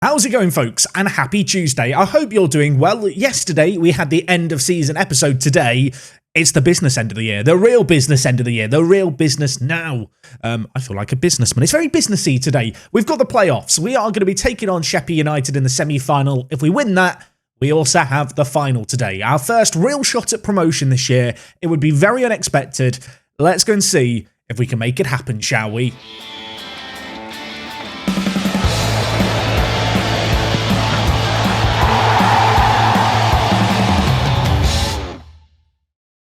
How's it going, folks? And happy Tuesday. I hope you're doing well. Yesterday, we had the end of season episode. Today, it's the business end of the year, the real business end of the year, the real business now. I feel like a businessman. It's very businessy today. We've got the playoffs. We are going to be taking on Sheffield United in the semi-final. If we win that, we also have the final today. Our first real shot at promotion this year. It would be very unexpected. Let's go and see if we can make it happen, shall we?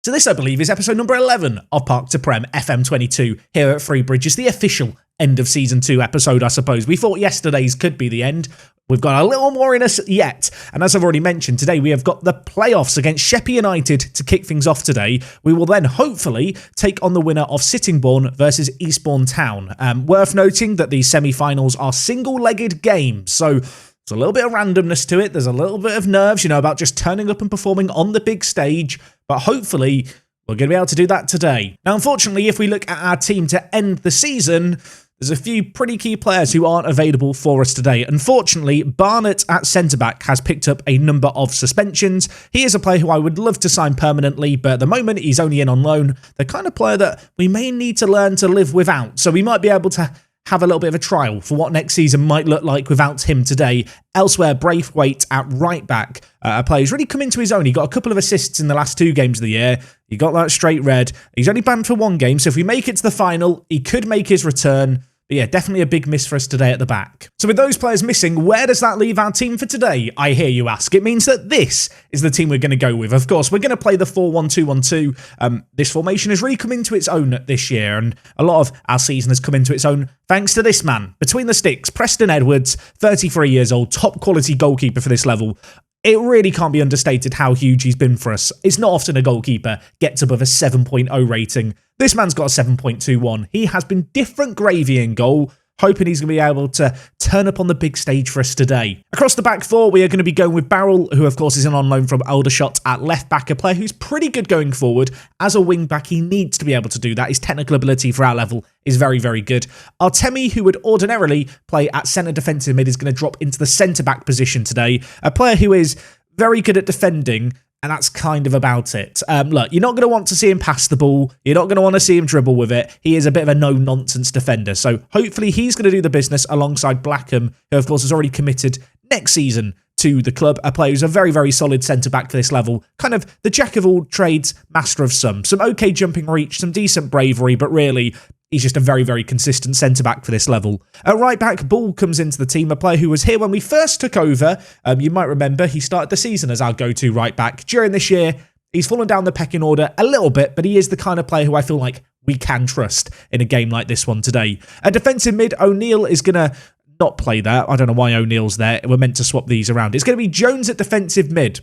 So this, I believe, is episode number 11 of Park to Prem FM22 here at Free Bridges, the official end of season 2 episode, I suppose. We thought yesterday's could be the end. We've got a little more in us yet. And as I've already mentioned, today we have got the playoffs against Sheffield United to kick things off today. We will then hopefully take on the winner of Sittingbourne versus Eastbourne Town. Worth noting that these semi-finals are single-legged games, so there's a little bit of randomness to it. There's a little bit of nerves, about just turning up and performing on the big stage. But hopefully, we're going to be able to do that today. Now, unfortunately, if we look at our team to end the season, there's a few pretty key players who aren't available for us today. Unfortunately, Barnett at centre-back has picked up a number of suspensions. He is a player who I would love to sign permanently, but at the moment, he's only in on loan. The kind of player that we may need to learn to live without. So we might be able to have a little bit of a trial for what next season might look like without him today. Elsewhere, Braithwaite at right back, a player who's really come into his own. He got a couple of assists in the last 2 games of the year. He got that straight red. He's only banned for 1 game, so if we make it to the final, he could make his return. But yeah, definitely a big miss for us today at the back. So with those players missing, where does that leave our team for today? I hear you ask. It means that this is the team we're going to go with. Of course, we're going to play the 4-1-2-1-2. This formation has really come into its own this year, and a lot of our season has come into its own thanks to this man. Between the sticks, Preston Edwards, 33 years old, top quality goalkeeper for this level. It really can't be understated how huge he's been for us. It's not often a goalkeeper gets above a 7.0 rating. This man's got a 7.21. He has been different gravy in goal, hoping he's going to be able to turn up on the big stage for us today. Across the back 4, we are going to be going with Barrel, who of course is in on loan from Aldershot at left back, a player who's pretty good going forward. As a wing back, he needs to be able to do that. His technical ability for our level is very, very good. Artemi, who would ordinarily play at centre defensive mid, is going to drop into the centre back position today. A player who is very good at defending, and that's kind of about it. Look, you're not going to want to see him pass the ball. You're not going to want to see him dribble with it. He is a bit of a no-nonsense defender. So hopefully he's going to do the business alongside Blackham, who of course has already committed next season to the club. A player who's a very, very solid centre-back for this level. Kind of the jack of all trades, master of some. Some okay jumping reach, some decent bravery, but really he's just a very, very consistent centre-back for this level. At right-back, Ball comes into the team, a player who was here when we first took over. You might remember he started the season as our go-to right-back. During this year, he's fallen down the pecking order a little bit, but he is the kind of player who I feel like we can trust in a game like this one today. At defensive mid, O'Neill is going to not play there. I don't know why O'Neill's there. We're meant to swap these around. It's going to be Jones at defensive mid,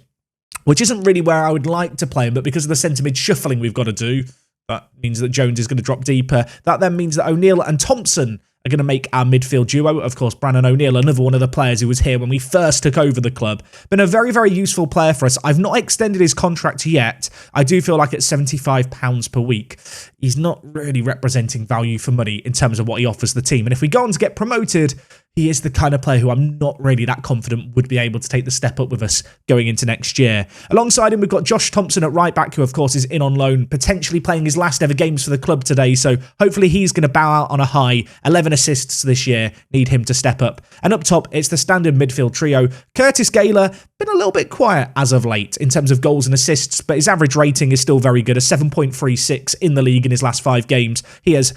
which isn't really where I would like to play him, but because of the centre-mid shuffling we've got to do, that means that Jones is going to drop deeper. That then means that O'Neill and Thompson are going to make our midfield duo. Of course, Brandon O'Neill, another one of the players who was here when we first took over the club. Been a very, very useful player for us. I've not extended his contract yet. I do feel like at £75 per week, he's not really representing value for money in terms of what he offers the team. And if we go on to get promoted, he is the kind of player who I'm not really that confident would be able to take the step up with us going into next year. Alongside him, we've got Josh Thompson at right back, who of course is in on loan, potentially playing his last ever games for the club today. So hopefully he's going to bow out on a high. 11 assists this year. Need him to step up. And up top, it's the standard midfield trio. Curtis Gaylor, been a little bit quiet as of late in terms of goals and assists, but his average rating is still very good, a 7.36 in the league in his last 5 games. He has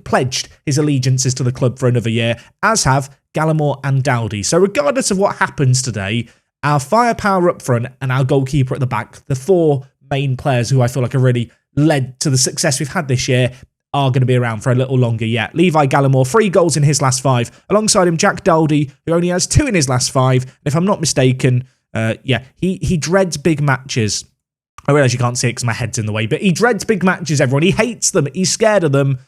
pledged his allegiances to the club for another year, as have Gallimore and Dowdy. So regardless of what happens today, our firepower up front and our goalkeeper at the back, the 4 main players who I feel like are really led to the success we've had this year, are going to be around for a little longer yet. Levi Gallimore, 3 goals in his last 5. Alongside him, Jack Dowdy, who only has 2 in his last 5. And if I'm not mistaken, he dreads big matches. I realise you can't see it because my head's in the way, but he dreads big matches, everyone. He hates them. He's scared of them.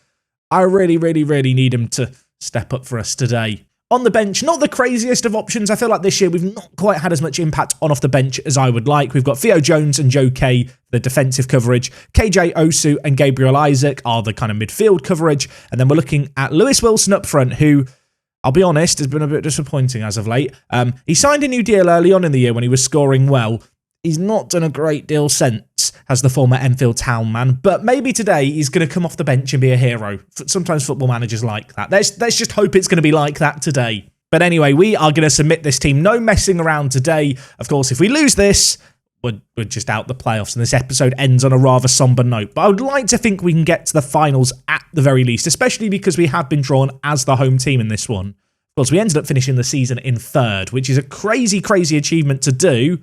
I really, really, really need him to step up for us today. On the bench, not the craziest of options. I feel like this year we've not quite had as much impact on off the bench as I would like. We've got Theo Jones and Joe Kay, the defensive coverage. KJ Osu and Gabriel Isaac are the kind of midfield coverage. And then we're looking at Lewis Wilson up front, who I'll be honest, it's been a bit disappointing as of late. He signed a new deal early on in the year when he was scoring well. He's not done a great deal since as the former Enfield Town man, but maybe today he's going to come off the bench and be a hero. Sometimes football managers like that. Let's just hope it's going to be like that today. But anyway, we are going to submit this team. No messing around today. Of course, if we lose this, we're just out the playoffs, and this episode ends on a rather somber note. But I would like to think we can get to the finals at the very least, especially because we have been drawn as the home team in this one. Of course, we ended up finishing the season in third, which is a crazy, crazy achievement to do.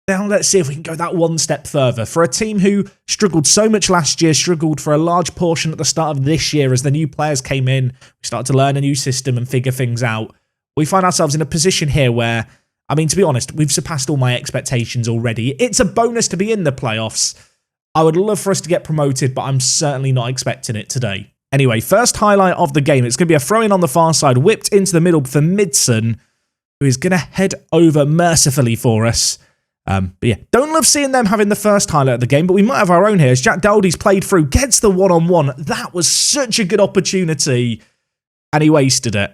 Now let's see if we can go that one step further. For a team who struggled so much last year, struggled for a large portion at the start of this year as the new players came in, we started to learn a new system and figure things out. We find ourselves in a position here where, I mean, to be honest, we've surpassed all my expectations already. It's a bonus to be in the playoffs. I would love for us to get promoted, but I'm certainly not expecting it today. Anyway, first highlight of the game. It's going to be a throw-in on the far side, whipped into the middle for Midson, who is going to head over mercifully for us. But yeah, don't love seeing them having the first highlight of the game, but we might have our own here as Jack Dowdy's played through, gets the one-on-one. That was such a good opportunity, and he wasted it.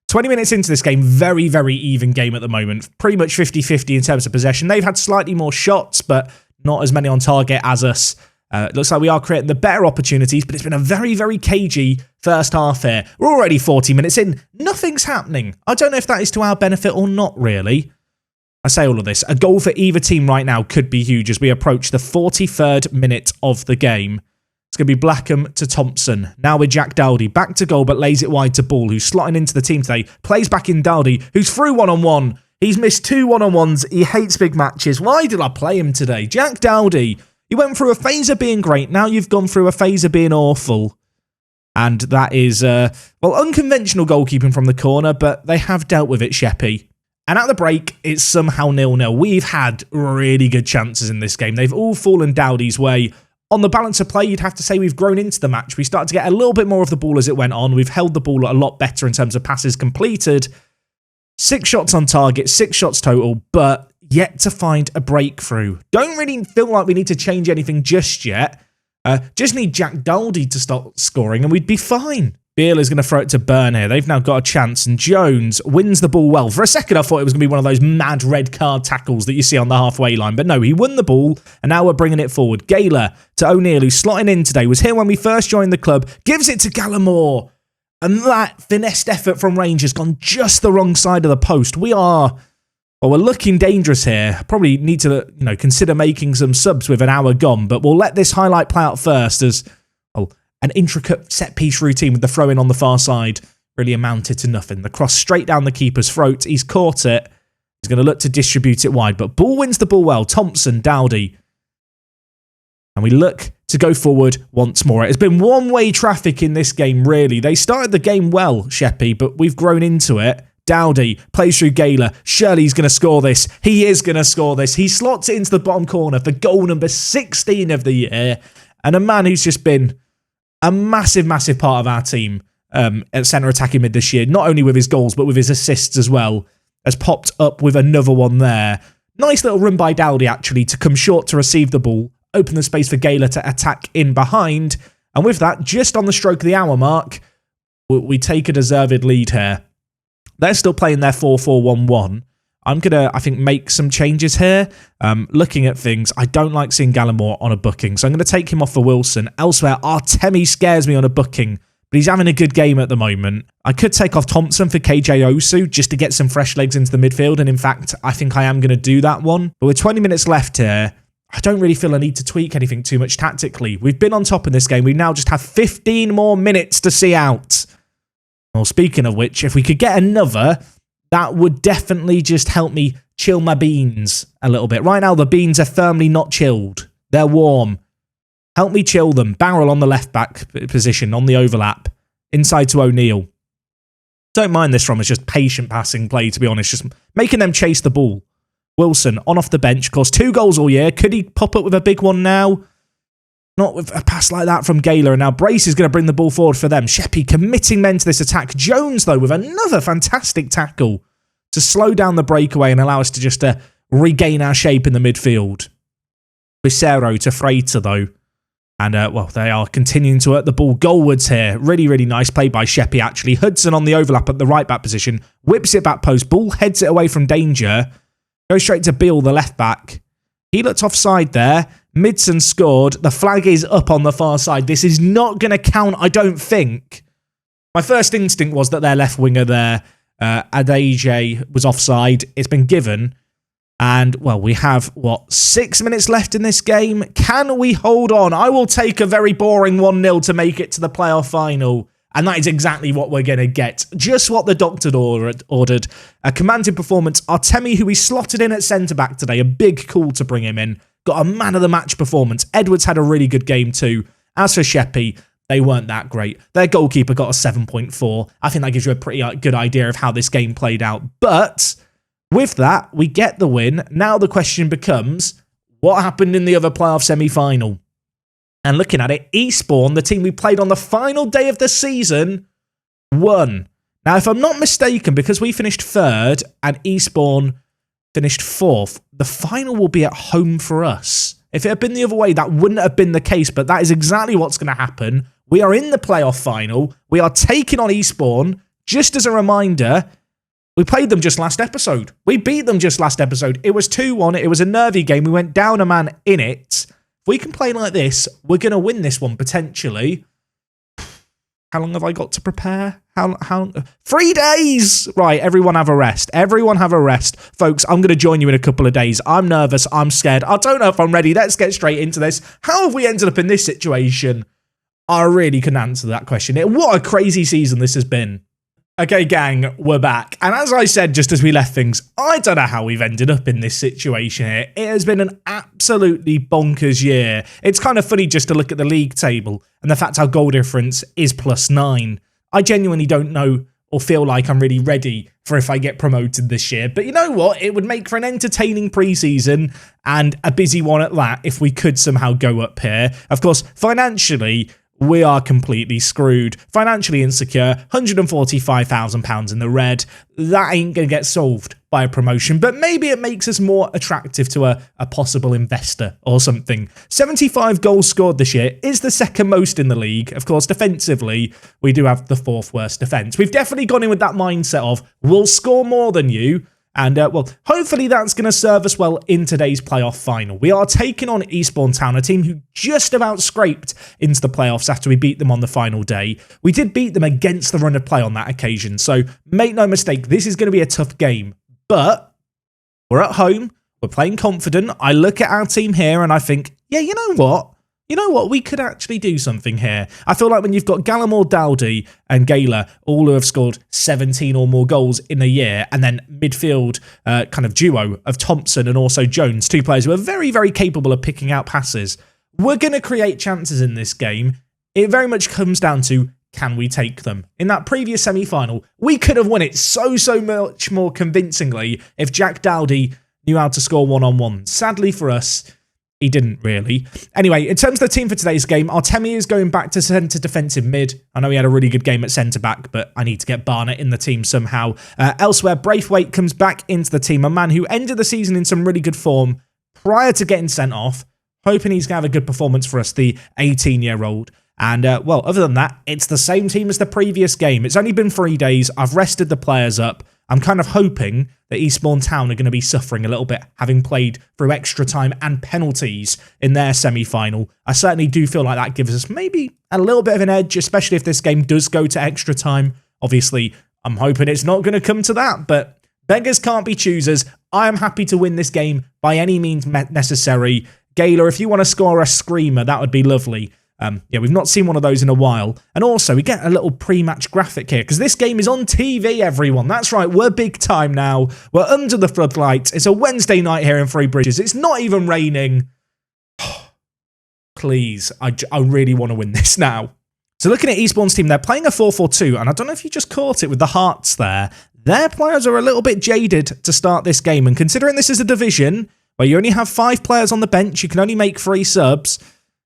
20 minutes into this game, very, very even game at the moment. Pretty much 50-50 in terms of possession. They've had slightly more shots, but not as many on target as us. It looks like we are creating the better opportunities, but it's been a very, very cagey first half here. We're already 40 minutes in. Nothing's happening. I don't know if that is to our benefit or not, really. I say all of this. A goal for either team right now could be huge as we approach the 43rd minute of the game. It's going to be Blackham to Thompson. Now with Jack Dowdy. Back to goal, but lays it wide to Ball, who's slotting into the team today. Plays back in Dowdy, who's through one-on-one. He's missed 2 one-on-ones. He hates big matches. Why did I play him today? Jack Dowdy. You went through a phase of being great. Now you've gone through a phase of being awful. And that is, well, unconventional goalkeeping from the corner, but they have dealt with it, Sheppy. And at the break, it's somehow 0-0. We've had really good chances in this game. They've all fallen Dowdy's way. On the balance of play, you'd have to say we've grown into the match. We started to get a little bit more of the ball as it went on. We've held the ball a lot better in terms of passes completed. 6 shots on target, 6 shots total, but yet to find a breakthrough. Don't really feel like we need to change anything just yet. Just need Jack Dowdy to start scoring and we'd be fine. Beale is going to throw it to Byrne here. They've now got a chance, and Jones wins the ball well. For a second, I thought it was going to be one of those mad red card tackles that you see on the halfway line. But no, he won the ball, and now we're bringing it forward. Gaylor to O'Neill, who's slotting in today, was here when we first joined the club, gives it to Gallimore. And that finessed effort from Range has gone just the wrong side of the post. We're looking dangerous here. Probably need to, consider making some subs with an hour gone, but we'll let this highlight play out first as, an intricate set-piece routine with the throw-in on the far side really amounted to nothing. The cross straight down the keeper's throat. He's caught it. He's going to look to distribute it wide, but Ball wins the ball well. Thompson, Dowdy. And we look to go forward once more. It has been one-way traffic in this game, really. They started the game well, Sheppy, but we've grown into it. Dowdy plays through Gaylor. Surely he's going to score this. He is going to score this. He slots it into the bottom corner for goal number 16 of the year. And a man who's just been a massive, massive part of our team at centre attacking mid this year, not only with his goals, but with his assists as well, has popped up with another one there. Nice little run by Dowdy, actually, to come short to receive the ball, open the space for Gaylor to attack in behind, and with that, just on the stroke of the hour mark, we take a deserved lead here. They're still playing their 4-4-1-1. I'm going to, I think, make some changes here. Looking at things, I don't like seeing Gallimore on a booking, so I'm going to take him off for Wilson. Elsewhere, Artemi scares me on a booking, but he's having a good game at the moment. I could take off Thompson for KJ Osu just to get some fresh legs into the midfield, and in fact, I think I am going to do that one. But with 20 minutes left here, I don't really feel a need to tweak anything too much tactically. We've been on top in this game. We now just have 15 more minutes to see out. Well, speaking of which, if we could get another, that would definitely just help me chill my beans a little bit. Right now, the beans are firmly not chilled. They're warm. Help me chill them. Barrel on the left-back position, on the overlap. Inside to O'Neill. Don't mind this from us, just patient passing play, to be honest. Just making them chase the ball. Wilson, on off the bench. Of course, 2 goals all year. Could he pop up with a big one now? Not with a pass like that from Gaylor. And now Brace is going to bring the ball forward for them. Sheppy committing men to this attack. Jones, though, with another fantastic tackle to slow down the breakaway and allow us to just regain our shape in the midfield. Bissero to Freitas, though. And, well, they are continuing to hurt the ball goalwards here. Really, really nice play by Sheppy, actually. Hudson on the overlap at the right-back position. Whips it back post. Ball heads it away from danger. Goes straight to Beale, the left-back. He looked offside there. Midson scored. The flag is up on the far side. This is not going to count, I don't think. My first instinct was that their left winger there, Addons, was offside. It's been given. And, well, we have, 6 minutes left in this game? Can we hold on? I will take a very boring 1-0 to make it to the playoff final. And that is exactly what we're going to get. Just what the doctor ordered. A commanding performance. Artemi, who we slotted in at centre-back today, a big call to bring him in. Got a man-of-the-match performance. Edwards had a really good game too. As for Sheppy, they weren't that great. Their goalkeeper got a 7.4. I think that gives you a pretty good idea of how this game played out. But with that, we get the win. Now the question becomes, what happened in the other playoff semi-final? And looking at it, Eastbourne, the team we played on the final day of the season, won. Now, if I'm not mistaken, because we finished third and Eastbourne finished fourth, the final will be at home for us. If it had been the other way, that wouldn't have been the case, but that is exactly what's going to happen. We are in the playoff final. We are taking on Eastbourne. Just as a reminder, we played them just last episode. We beat them just last episode. It was 2-1. It was a nervy game. We went down a man in it. If we can play like this, we're going to win this one, potentially. How long have I got to prepare? How 3 days! Right, everyone have a rest. Everyone have a rest. Folks, I'm going to join you in a couple of days. I'm nervous. I'm scared. I don't know if I'm ready. Let's get straight into this. How have we ended up in this situation? I really couldn't answer that question. What a crazy season this has been. Okay, gang, we're back. And as I said just as we left things, I don't know how we've ended up in this situation here. It has been an absolutely bonkers year. It's kind of funny just to look at the league table and the fact our goal difference is +9. I genuinely don't know or feel like I'm really ready for if I get promoted this year. But you know what? It would make for an entertaining preseason and a busy one at that if we could somehow go up here. Of course, financially, we are completely screwed. Financially insecure, £145,000 in the red. That ain't going to get solved by a promotion, but maybe it makes us more attractive to a possible investor or something. 75 goals scored this year is the second most in the league. Of course, defensively, we do have the fourth worst defence. We've definitely gone in with that mindset of, we'll score more than you. And, well, hopefully that's going to serve us well in today's playoff final. We are taking on Eastbourne Town, a team who just about scraped into the playoffs after we beat them on the final day. We did beat them against the run of play on that occasion, so make no mistake, this is going to be a tough game. But we're at home, we're playing confident. I look at our team here and I think, yeah, you know what? We could actually do something here. I feel like when you've got Gallimore, Dowdy and Gayler, all who have scored 17 or more goals in a year, and then midfield kind of duo of Thompson and also Jones, two players who are very, very capable of picking out passes, we're going to create chances in this game. It very much comes down to, can we take them? In that previous semi-final, we could have won it so much more convincingly if Jack Dowdy knew how to score one-on-one. Sadly for us, he didn't really. Anyway, in terms of the team for today's game, Artemi is going back to centre defensive mid. I know he had a really good game at centre-back, but I need to get Barnett in the team somehow. Elsewhere, Braithwaite comes back into the team, a man who ended the season in some really good form prior to getting sent off. Hoping he's going to have a good performance for us, the 18-year-old. And, well, other than that, it's the same team as the previous game. It's only been 3 days. I've rested the players up. I'm kind of hoping that Eastbourne Town are going to be suffering a little bit, having played through extra time and penalties in their semi-final. I certainly do feel like that gives us maybe a little bit of an edge, especially if this game does go to extra time. Obviously, I'm hoping it's not going to come to that, but beggars can't be choosers. I am happy to win this game by any means necessary. Gayler, if you want to score a screamer, that would be lovely. Yeah, we've not seen one of those in a while. And also, we get a little pre-match graphic here, because this game is on TV, everyone. That's right, we're big time now. We're under the floodlights. It's a Wednesday night here in Three Bridges. It's not even raining. Please, I really want to win this now. So looking at Eastbourne's team, they're playing a 4-4-2, and I don't know if you just caught it with the hearts there. Their players are a little bit jaded to start this game, and considering this is a division where you only have 5 players on the bench, you can only make 3 subs.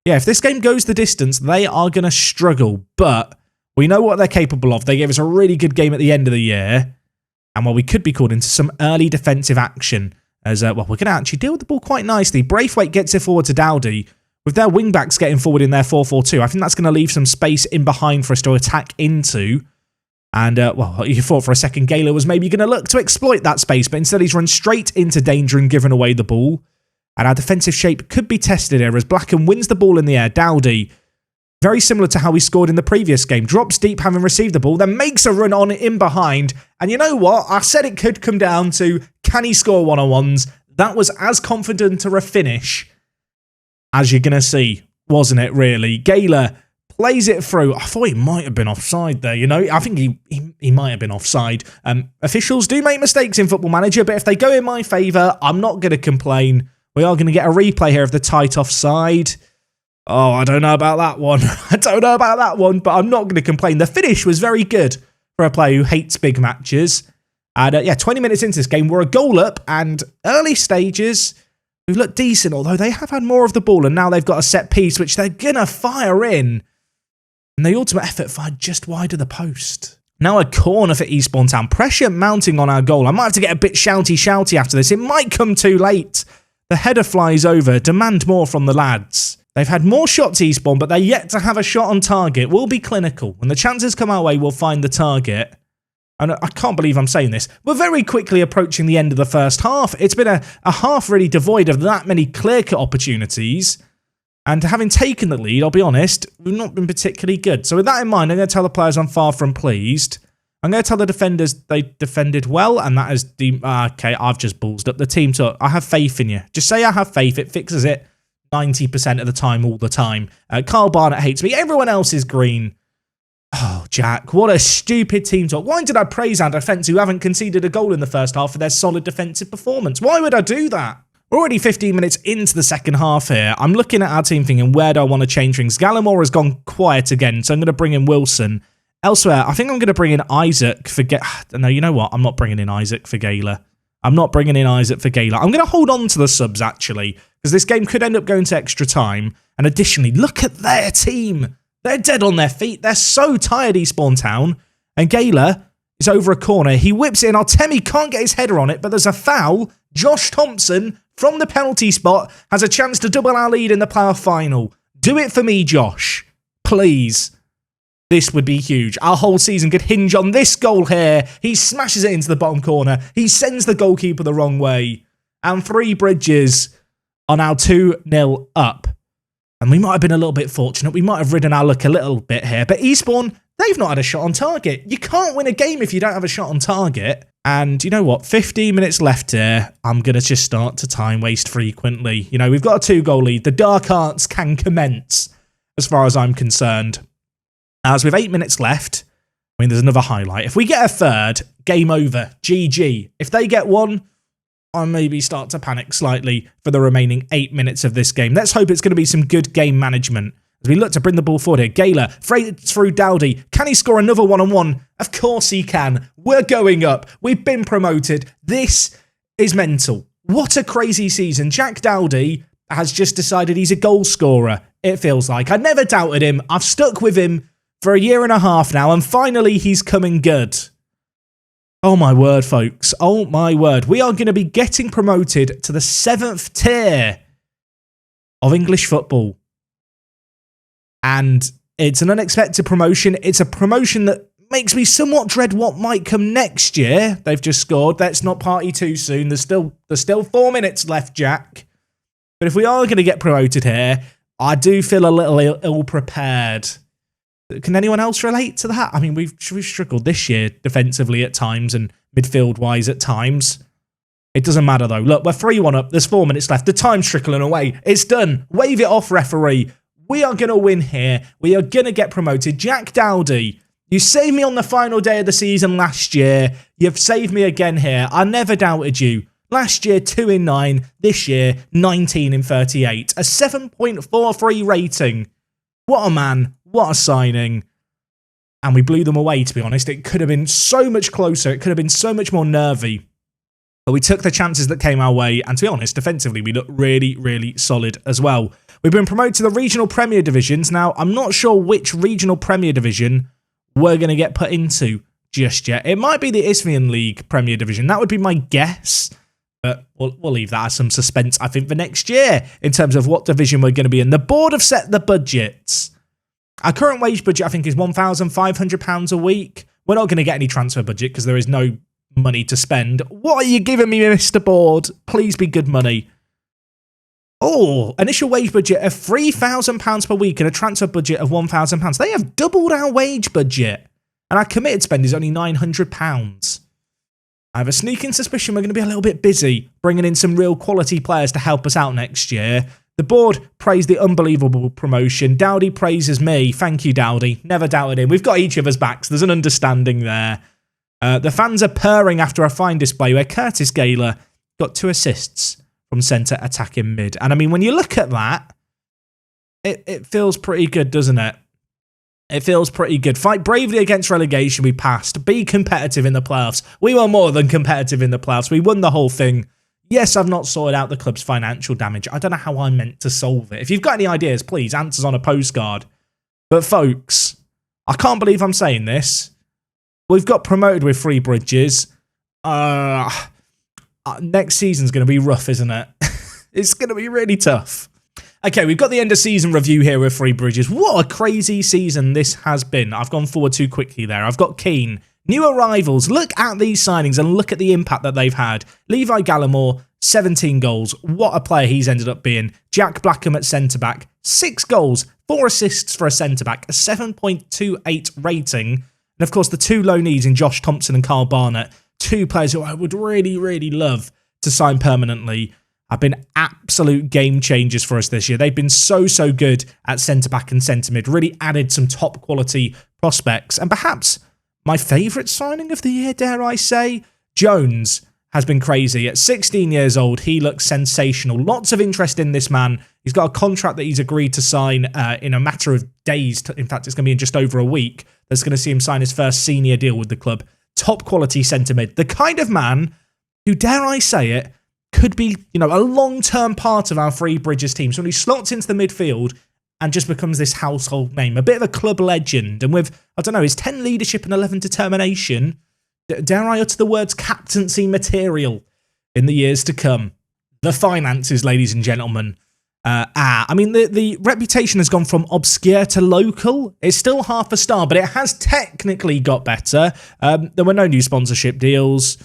Yeah, if this game goes the distance, they are going to struggle, but we know what they're capable of. They gave us a really good game at the end of the year, and well, we could be called into some early defensive action as, well, we're going to actually deal with the ball quite nicely. Braithwaite gets it forward to Dowdy. with their wing-backs getting forward in their 4-4-2, I think that's going to leave some space in behind for us to attack into. And, well, you thought for a second Gayler was maybe going to look to exploit that space, but instead he's run straight into danger and given away the ball. And our defensive shape could be tested here as Blackham wins the ball in the air. Dowdy, very similar to how he scored in the previous game, drops deep having received the ball, then makes a run on in behind. And you know what? I said it could come down to, can he score one-on-ones? That was as confident a finish as you're going to see, wasn't it, really? Gayler plays it through. I thought he might have been offside there, you know. I think he might have been offside. Officials do make mistakes in Football Manager, but if they go in my favour, I'm not going to complain. We are going to get a replay here of the tight offside. Oh, I don't know about that one. But I'm not going to complain. The finish was very good for a player who hates big matches. And yeah, 20 minutes into this game, we're a goal up, and early stages, we've looked decent, although they have had more of the ball, and now they've got a set piece, which they're going to fire in. And the ultimate effort fired just wide of the post. Now a corner for Eastbourne Town. Pressure mounting on our goal. I might have to get a bit shouty after this. It might come too late. The header flies over. Demand more from the lads. They've had more shots, Eastbourne, but they're yet to have a shot on target. We'll be clinical. When the chances come our way, we'll find the target. And I can't believe I'm saying this. We're very quickly approaching the end of the first half. It's been a half really devoid of that many clear-cut opportunities. And having taken the lead, I'll be honest, we've not been particularly good. So with that in mind, I'm going to tell the players I'm far from pleased. I'm going to tell the defenders they defended well, and that is the... okay, I've just ballsed up the team. So I have faith in you. Just say I have faith. It fixes it 90% of the time, all the time. Carl Barnett hates me. Everyone else is green. Oh, Jack, what a stupid team talk. Why did I praise our defence who haven't conceded a goal in the first half for their solid defensive performance? Why would I do that? We're already 15 minutes into the second half here. I'm looking at our team thinking, where do I want to change things? Gallimore has gone quiet again, so I'm going to bring in Wilson. Elsewhere, I think I'm going to bring in Isaac for... No, you know what? I'm not bringing in Isaac for Gayler. I'm going to hold on to the subs, actually, because this game could end up going to extra time. And additionally, look at their team. They're dead on their feet. They're so tired, Eastbourne Town. And Gayler is over a corner. He whips it in. Artemi can't get his header on it, but there's a foul. Josh Thompson, from the penalty spot, has a chance to double our lead in the playoff final. Do it for me, Josh. Please. This would be huge. Our whole season could hinge on this goal here. He smashes it into the bottom corner. He sends the goalkeeper the wrong way. And Three Bridges are now 2-0 up. And we might have been a little bit fortunate. We might have ridden our luck a little bit here. But Eastbourne, they've not had a shot on target. You can't win a game if you don't have a shot on target. And you know what? 15 minutes left here. I'm going to just start to time waste frequently. You know, we've got a 2-goal lead. The dark arts can commence as far as I'm concerned. As with 8 minutes left, I mean, there's another highlight. If we get a third, game over. GG. If they get one, I maybe start to panic slightly for the remaining 8 minutes of this game. Let's hope it's going to be some good game management. As we look to bring the ball forward here, Gayler, through Dowdy. Can he score another one-on-one? Of course he can. We're going up. We've been promoted. This is mental. What a crazy season. Jack Dowdy has just decided he's a goal scorer, it feels like. I never doubted him. I've stuck with him for a year and a half now, and finally he's coming good. Oh my word, folks. Oh my word. We are going to be getting promoted to the 7th tier of English football. And it's an unexpected promotion. It's a promotion that makes me somewhat dread what might come next year. They've just scored. Let's not party too soon. There's still 4 minutes left, Jack. But if we are going to get promoted here, I do feel a little ill-prepared. Can anyone else relate to that? I mean, we've struggled this year defensively at times and midfield-wise at times. It doesn't matter, though. Look, we're 3-1 up. There's 4 minutes left. The time's trickling away. It's done. Wave it off, referee. We are going to win here. We are going to get promoted. Jack Dowdy, you saved me on the final day of the season last year. You've saved me again here. I never doubted you. Last year, 2 in 9. This year, 19 in 38. A 7.43 rating. What a man. What a signing. And we blew them away, to be honest. It could have been so much closer. It could have been so much more nervy. But we took the chances that came our way. And to be honest, defensively, we looked really, really solid as well. We've been promoted to the Regional Premier Divisions. Now, I'm not sure which Regional Premier Division we're going to get put into just yet. It might be the Isthmian League Premier Division. That would be my guess. But we'll leave that as some suspense, I think, for next year in terms of what division we're going to be in. The board have set the budgets. Our current wage budget, I think, is £1,500 a week. We're not going to get any transfer budget because there is no money to spend. What are you giving me, Mr. Board? Please be good money. Oh, initial wage budget of £3,000 per week and a transfer budget of £1,000. They have doubled our wage budget. And our committed spend is only £900. I have a sneaking suspicion we're going to be a little bit busy bringing in some real quality players to help us out next year. The board praised the unbelievable promotion. Dowdy praises me. Thank you, Dowdy. Never doubted him. We've got each other's backs. There's an understanding there. The fans are purring after a fine display where Curtis Gaylor got 2 assists from centre attacking mid. And I mean, when you look at that, it feels pretty good, doesn't it? It feels pretty good. Fight bravely against relegation, we passed. Be competitive in the playoffs. We were more than competitive in the playoffs. We won the whole thing. Yes, I've not sorted out the club's financial damage. I don't know how I'm meant to solve it. If you've got any ideas, please, answers on a postcard. But folks, I can't believe I'm saying this. We've got promoted with 3 bridges. Next season's going to be rough, isn't it? It's going to be really tough. Okay, we've got the end of season review here with 3 bridges. What a crazy season this has been. I've gone forward too quickly there. I've got Keane. New arrivals. Look at these signings and look at the impact that they've had. Levi Gallimore, 17 goals. What a player he's ended up being. Jack Blackham at centre-back, 6 goals, 4 assists for a centre-back, a 7.28 rating. And of course, the 2 loanees in Josh Thompson and Carl Barnett, 2 players who I would really, really love to sign permanently, have been absolute game changers for us this year. They've been so good at centre-back and centre-mid, really added some top quality prospects. And perhaps my favourite signing of the year, dare I say, Jones has been crazy. At 16 years old, he looks sensational. Lots of interest in this man. He's got a contract that he's agreed to sign in a matter of days. In fact, it's going to be in just over a week. That's going to see him sign his first senior deal with the club. Top quality centre-mid. The kind of man who, dare I say it, could be, a long-term part of our 3 bridges team. So when he slots into the midfield and just becomes this household name, a bit of a club legend, and with, his 10 leadership and 11 determination, dare I utter the words captaincy material in the years to come. The finances, ladies and gentlemen. The reputation has gone from obscure to local. It's still half a star, but it has technically got better. There were no new sponsorship deals.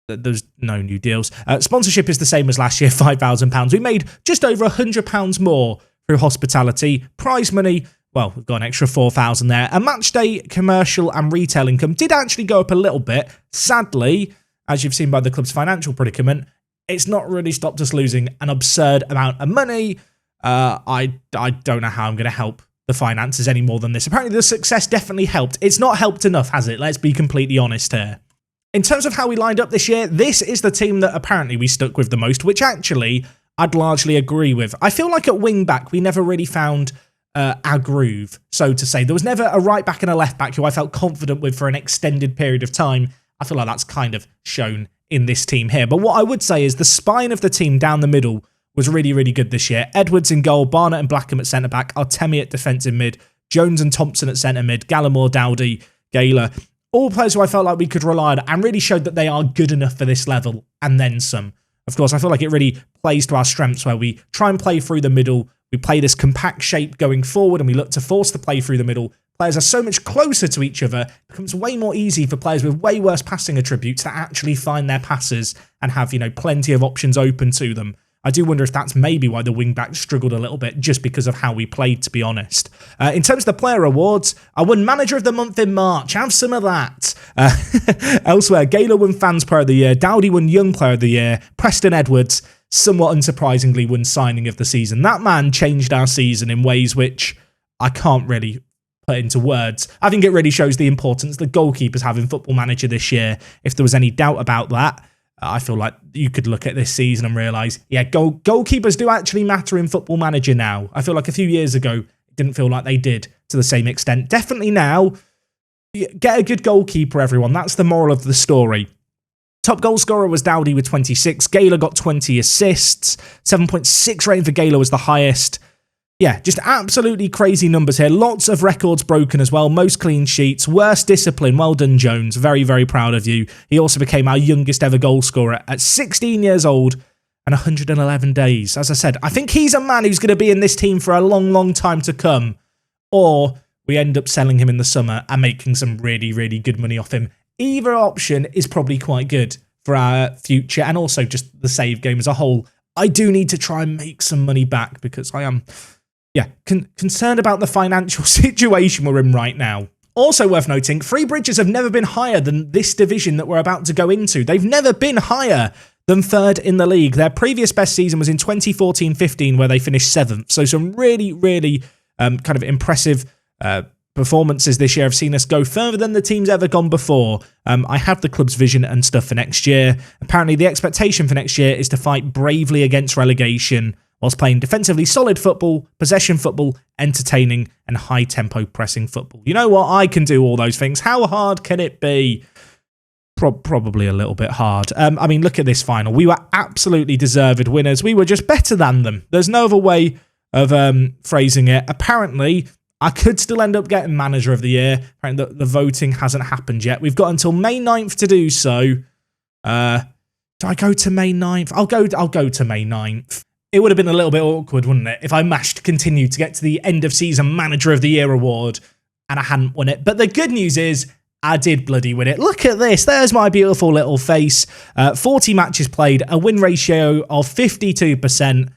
There's no new deals. Sponsorship is the same as last year, £5,000. We made just over £100 more through hospitality. Prize money, well, we've got an extra 4,000 there. A match day commercial and retail income did actually go up a little bit. Sadly, as you've seen by the club's financial predicament, it's not really stopped us losing an absurd amount of money. I don't know how I'm going to help the finances any more than this. Apparently the success definitely helped. It's not helped enough, has it? Let's be completely honest here. In terms of how we lined up this year, this is the team that apparently we stuck with the most, which actually I'd largely agree with. I feel like at wing-back, we never really found our groove, so to say. There was never a right-back and a left-back who I felt confident with for an extended period of time. I feel like that's kind of shown in this team here. But what I would say is the spine of the team down the middle was really, really good this year. Edwards in goal, Barnett and Blackham at centre-back, Artemi at defensive mid, Jones and Thompson at centre-mid, Gallimore, Dowdy, Gaylor. All players who I felt like we could rely on and really showed that they are good enough for this level, and then some. Of course, I feel like it really plays to our strengths where we try and play through the middle, we play this compact shape going forward, and we look to force the play through the middle. Players are so much closer to each other, it becomes way more easy for players with way worse passing attributes to actually find their passes and have, plenty of options open to them. I do wonder if that's maybe why the wing-back struggled a little bit, just because of how we played, to be honest. In terms of the player awards, I won Manager of the Month in March. Have some of that. Elsewhere, Gaylor won Fans Player of the Year. Dowdy won Young Player of the Year. Preston Edwards, somewhat unsurprisingly, won Signing of the Season. That man changed our season in ways which I can't really put into words. I think it really shows the importance that goalkeepers have in Football Manager this year. If there was any doubt about that, I feel like you could look at this season and realise, goalkeepers do actually matter in Football Manager now. I feel like a few years ago, it didn't feel like they did to the same extent. Definitely now, get a good goalkeeper, everyone. That's the moral of the story. Top goal scorer was Dowdy with 26. Gaylor got 20 assists. 7.6 rating for Gaylor was the highest. Yeah, just absolutely crazy numbers here. Lots of records broken as well. Most clean sheets. Worst discipline. Well done, Jones. Very, very proud of you. He also became our youngest ever goal scorer at 16 years old and 111 days. As I said, I think he's a man who's going to be in this team for a long, long time to come. Or we end up selling him in the summer and making some really, really good money off him. Either option is probably quite good for our future and also just the save game as a whole. I do need to try and make some money back because I am... concerned about the financial situation we're in right now. Also worth noting, Three Bridges have never been higher than this division that we're about to go into. They've never been higher than third in the league. Their previous best season was in 2014-15 where they finished 7th. So some really, really kind of impressive performances this year have seen us go further than the team's ever gone before. I have the club's vision and stuff for next year. Apparently the expectation for next year is to fight bravely against relegation whilst playing defensively solid football, possession football, entertaining and high-tempo pressing football. You know what? I can do all those things. How hard can it be? Probably a little bit hard. I mean, look at this final. We were absolutely deserved winners. We were just better than them. There's no other way of phrasing it. Apparently, I could still end up getting Manager of the Year. Apparently, the voting hasn't happened yet. We've got until May 9th to do so. Do I go to May 9th? I'll go to May 9th. It would have been a little bit awkward, wouldn't it, if I mashed continue to get to the end of season Manager of the Year award and I hadn't won it. But the good news is I did bloody win it. Look at this. There's my beautiful little face. 40 matches played, a win ratio of 52%.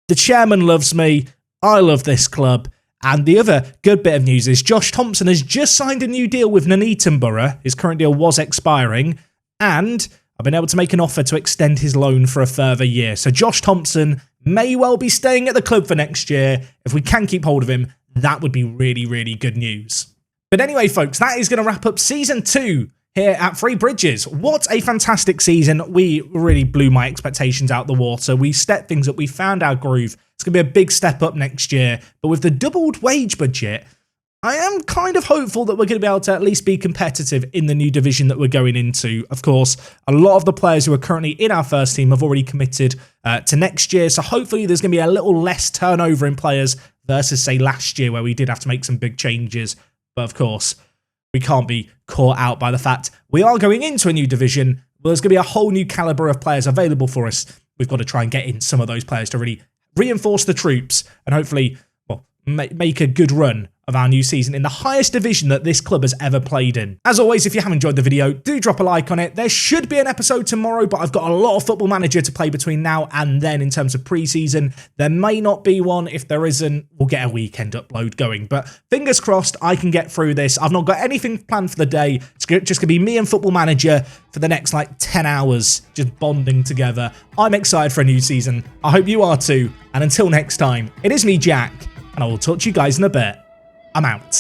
The chairman loves me. I love this club. And the other good bit of news is Josh Thompson has just signed a new deal with Nuneaton Borough. His current deal was expiring. And I've been able to make an offer to extend his loan for a further year. So Josh Thompson may well be staying at the club for next year. If we can keep hold of him, that would be really, really good news. But anyway, folks, that is going to wrap up Season 2 here at Three Bridges. What a fantastic season. We really blew my expectations out the water. We stepped things up. We found our groove. It's going to be a big step up next year. But with the doubled wage budget, I am kind of hopeful that we're going to be able to at least be competitive in the new division that we're going into. Of course, a lot of the players who are currently in our first team have already committed to next year. So hopefully there's going to be a little less turnover in players versus, say, last year where we did have to make some big changes. But of course, we can't be caught out by the fact we are going into a new division. Well, there's going to be a whole new calibre of players available for us. We've got to try and get in some of those players to really reinforce the troops and hopefully, well, make a good run of our new season in the highest division that this club has ever played in. As always, if you have enjoyed the video, do drop a like on it. There should be an episode tomorrow, but I've got a lot of Football Manager to play between now and then in terms of pre-season. There may not be one. If there isn't, we'll get a weekend upload going. But fingers crossed I can get through this. I've not got anything planned for the day. It's just going to be me and Football Manager for the next 10 hours, just bonding together. I'm excited for a new season. I hope you are too. And until next time, it is me, Jack, and I will talk to you guys in a bit. I'm out.